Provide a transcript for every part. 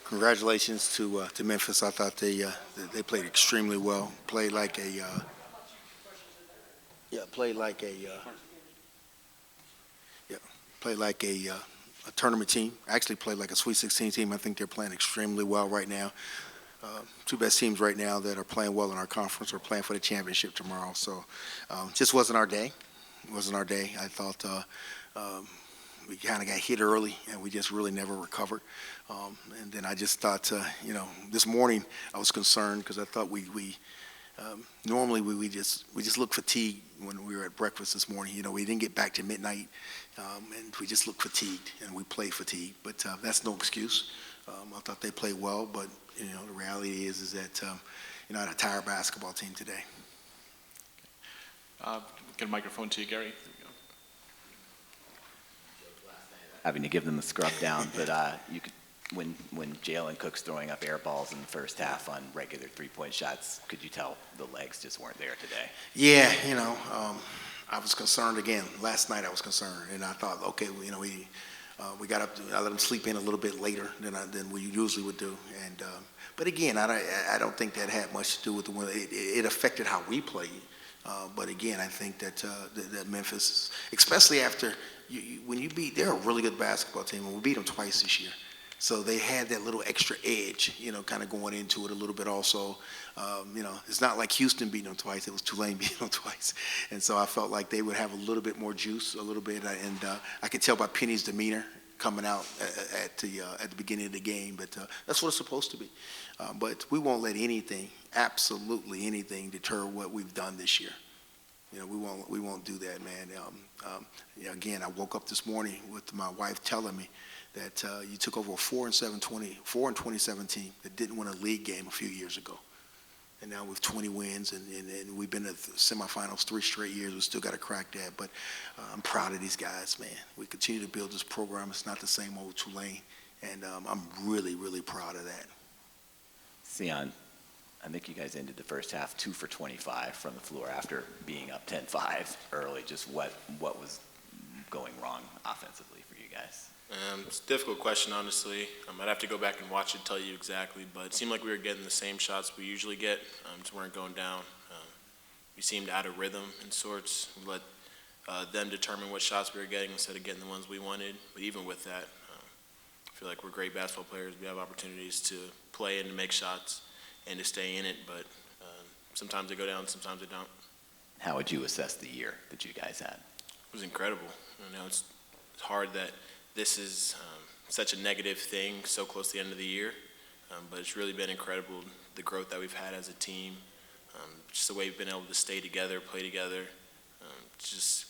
Congratulations to Memphis. I thought they played extremely well. Played like a yeah, played like a yeah, played like a tournament team. Actually played like a Sweet 16 team. I think they're playing extremely well right now. Two best teams right now that are playing well in our conference are playing for the championship tomorrow. So just wasn't our day. It wasn't our day. I thought we kind of got hit early, and we just really never recovered. And then I just thought, this morning I was concerned because I thought normally we just look fatigued when we were at breakfast this morning. We didn't get back to midnight, and we just looked fatigued, and we played fatigued. But that's no excuse. I thought they played well, but the reality is that I had a tired basketball team today. Get a microphone to you, Gary. Having to give them the scrub down, but you could, when Jalen Cook's throwing up air balls in the first half on regular three-point shots, could you tell the legs just weren't there today? Yeah, I was concerned again. Last night I was concerned, and I thought, okay, we got up. I let him sleep in a little bit later than we usually would do, and but again, I don't think that had much to do with the win. It affected how we played. But again, I think that Memphis, especially after when you beat, they're a really good basketball team, and we beat them twice this year. So they had that little extra edge, kind of going into it a little bit also. It's not like Houston beating them twice. It was Tulane beating them twice. And so I felt like they would have a little bit more juice, a little bit. And I could tell by Penny's demeanor coming out at the beginning of the game. But that's what it's supposed to be. But we won't let anything, absolutely anything, deter what we've done this year. We won't do that, man. Again, I woke up this morning with my wife telling me that you took over a 4-27 team that didn't win a league game a few years ago. And now with 20 wins, and we've been to the semifinals 3 straight years. We still got to crack that. But I'm proud of these guys, man. We continue to build this program. It's not the same old Tulane. And I'm really, really proud of that. Sion, I think you guys ended the first half 2 for 25 from the floor after being up 10-5 early. Just what was going wrong offensively for you guys? It's a difficult question, honestly. I'd have to go back and watch it, tell you exactly, but it seemed like we were getting the same shots we usually get, just weren't going down. We seemed out of rhythm in sorts. We let them determine what shots we were getting instead of getting the ones we wanted. But even with that, I feel like we're great basketball players. We have opportunities to play and to make shots and to stay in it, but sometimes they go down, sometimes they don't. How would you assess the year that you guys had? It was incredible. It's hard that this is such a negative thing so close to the end of the year, but it's really been incredible, the growth that we've had as a team, just the way we've been able to stay together, play together, just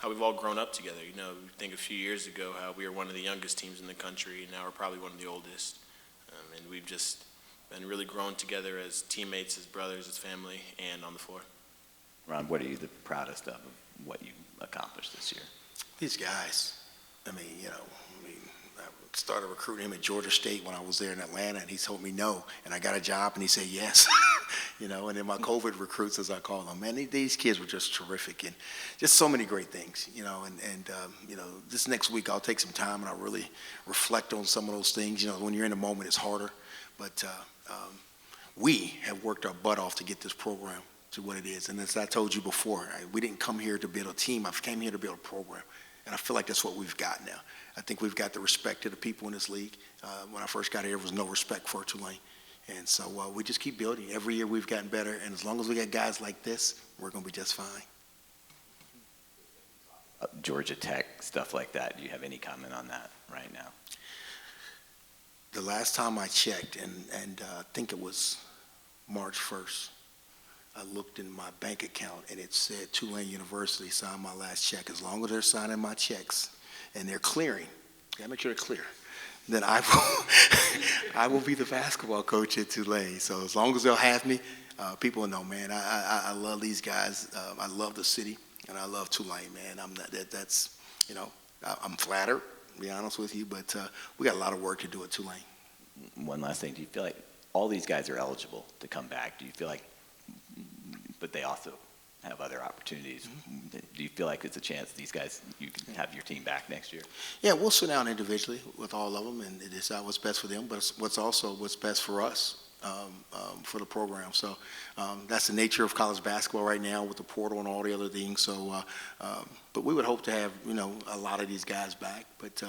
how we've all grown up together. We think a few years ago how we were one of the youngest teams in the country, and now we're probably one of the oldest, and we've just been really grown together as teammates, as brothers, as family, and on the floor. Ron, what are you the proudest of what you accomplished this year? These guys. I started recruiting him at Georgia State when I was there in Atlanta, and he told me no, and I got a job, and he said yes. And then my COVID recruits, as I call them, man, these kids were just terrific, and just so many great things, this next week I'll take some time and I'll really reflect on some of those things. When you're in the moment, it's harder, but we have worked our butt off to get this program to what it is, and as I told you before, we didn't come here to build a team. I came here to build a program. And I feel like that's what we've got now. I think we've got the respect of the people in this league. When I first got here, there was no respect for Tulane. And so we just keep building. Every year we've gotten better. And as long as we got guys like this, we're going to be just fine. Georgia Tech, stuff like that. Do you have any comment on that right now? The last time I checked, and I think it was March 1st, I looked in my bank account, and it said Tulane University signed my last check. As long as they're signing my checks and they're clearing, gotta make sure they're clear, then I will be the basketball coach at Tulane. So as long as they'll have me, people will know, man, I love these guys. I love the city, and I love Tulane, man. I'm flattered, to be honest with you, but we got a lot of work to do at Tulane. One last thing. Do you feel like all these guys are eligible to come back? Do you feel like, but they also have other opportunities. Do you feel like it's a chance these guys, you can have your team back next year? Yeah, we'll sit down individually with all of them and decide what's best for them, but it's what's best for us, for the program. So that's the nature of college basketball right now with the portal and all the other things. So, but we would hope to have, a lot of these guys back. But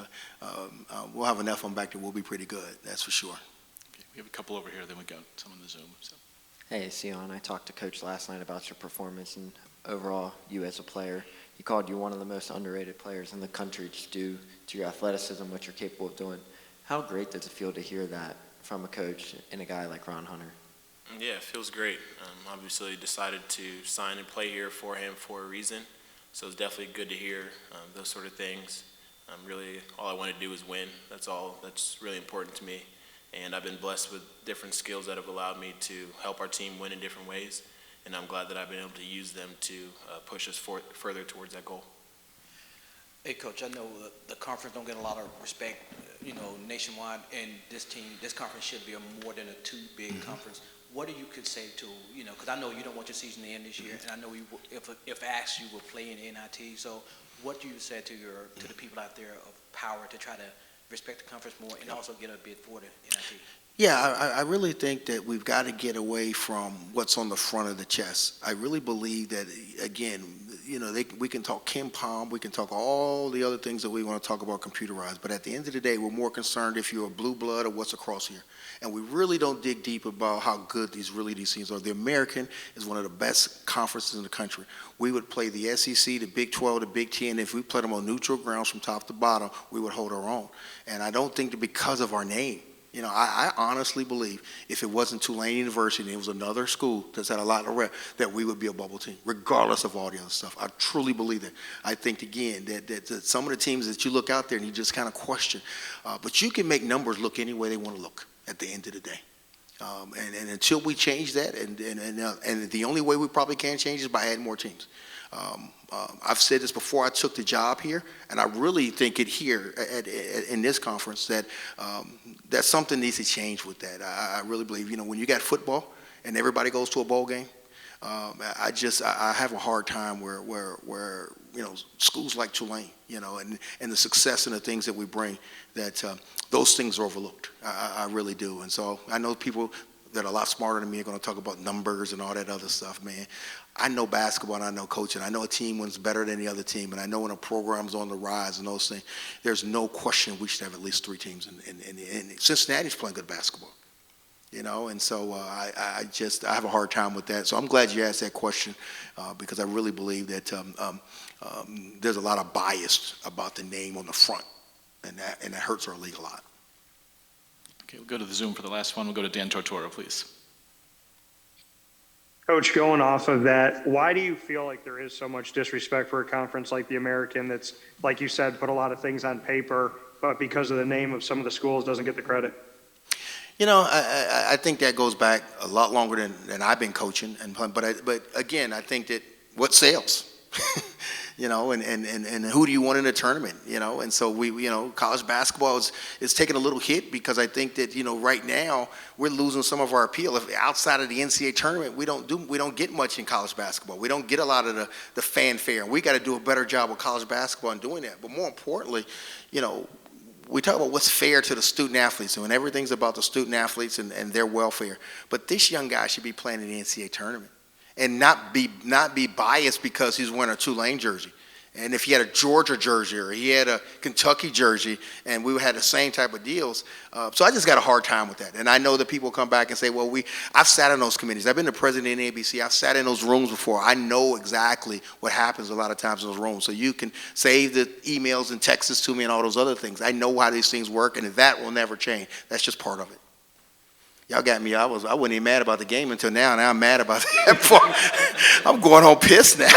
we'll have enough of them back that we'll be pretty good. That's for sure. Okay, we have a couple over here, then we got some on the Zoom. So. Hey, Sion, I talked to Coach last night about your performance and overall you as a player. He called you one of the most underrated players in the country just due to your athleticism, what you're capable of doing. How great does it feel to hear that from a coach and a guy like Ron Hunter? Yeah, it feels great. Obviously decided to sign and play here for him for a reason. So it's definitely good to hear those sort of things. Really, all I want to do is win. That's all. That's really important to me. And I've been blessed with different skills that have allowed me to help our team win in different ways. And I'm glad that I've been able to use them to push us further towards that goal. Hey, Coach, I know the conference don't get a lot of respect, nationwide, and this conference should be more than a two-big conference. What do you could say to, because I know you don't want your season to end this year, and I know if asked, you will play in NIT. So what do you say to the people out there of power to try to respect the conference more and also get a bid for the NIT? Yeah, I really think that we've got to get away from what's on the front of the chest. I really believe that, again, we can talk Ken Palm, we can talk all the other things that we want to talk about computerized, but at the end of the day, we're more concerned if you're a blue blood or what's across here. And we really don't dig deep about how good these teams are. The American is one of the best conferences in the country. We would play the SEC, the Big 12, the Big 10. If we played them on neutral grounds from top to bottom, we would hold our own. And I don't think that because of our name, I honestly believe if it wasn't Tulane University and it was another school that's had a lot of rep, that we would be a bubble team, regardless of all the other stuff. I truly believe that. I think, again, that some of the teams that you look out there and you just kind of question, but you can make numbers look any way they want to look at the end of the day. And until we change that, and the only way we probably can change is by adding more teams. I've said this before I took the job here, and I really think it here in this conference that something needs to change with that. I really believe, when you got football and everybody goes to a bowl game, I have a hard time where schools like Tulane, and the success and the things that we bring, that those things are overlooked. I really do. And so I know people that are a lot smarter than me are going to talk about numbers and all that other stuff, man. I know basketball and I know coaching. I know a team wins better than the other team, and I know when a program's on the rise and those things, there's no question we should have at least 3 teams. And Cincinnati's playing good basketball, and so I have a hard time with that. So I'm glad you asked that question because I really believe that there's a lot of bias about the name on the front, and that hurts our league a lot. Okay, we'll go to the Zoom for the last one. We'll go to Dan Tortora, please. Coach, going off of that, why do you feel like there is so much disrespect for a conference like the American that's, like you said, put a lot of things on paper, but because of the name of some of the schools doesn't get the credit? I think that goes back a lot longer than I've been coaching, but again, I think that what sells, and who do you want in a tournament, and so college basketball is taking a little hit because I think that right now we're losing some of our appeal. If outside of the NCAA tournament, we don't get much in college basketball. We don't get a lot of the fanfare, and we got to do a better job with college basketball in doing that. But more importantly, we talk about what's fair to the student athletes, and everything's about the student athletes and their welfare. But this young guy should be playing in the NCAA tournament and not be biased because he's wearing a Tulane jersey. And if he had a Georgia jersey or he had a Kentucky jersey, and we had the same type of deals. So I just got a hard time with that. And I know that people come back and say, well, I've sat in those committees. I've been the president of the NABC. I've sat in those rooms before. I know exactly what happens a lot of times in those rooms. So you can save the emails and texts to me and all those other things. I know how these things work, and that will never change. That's just part of it. Y'all got me. I wasn't even mad about the game until now. Now I'm mad about that part. I'm going home pissed now.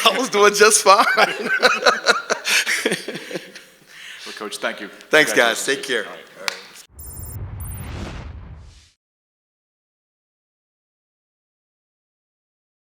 I was doing just fine. Well, Coach, thank you. Thanks, guys. Take care. All right.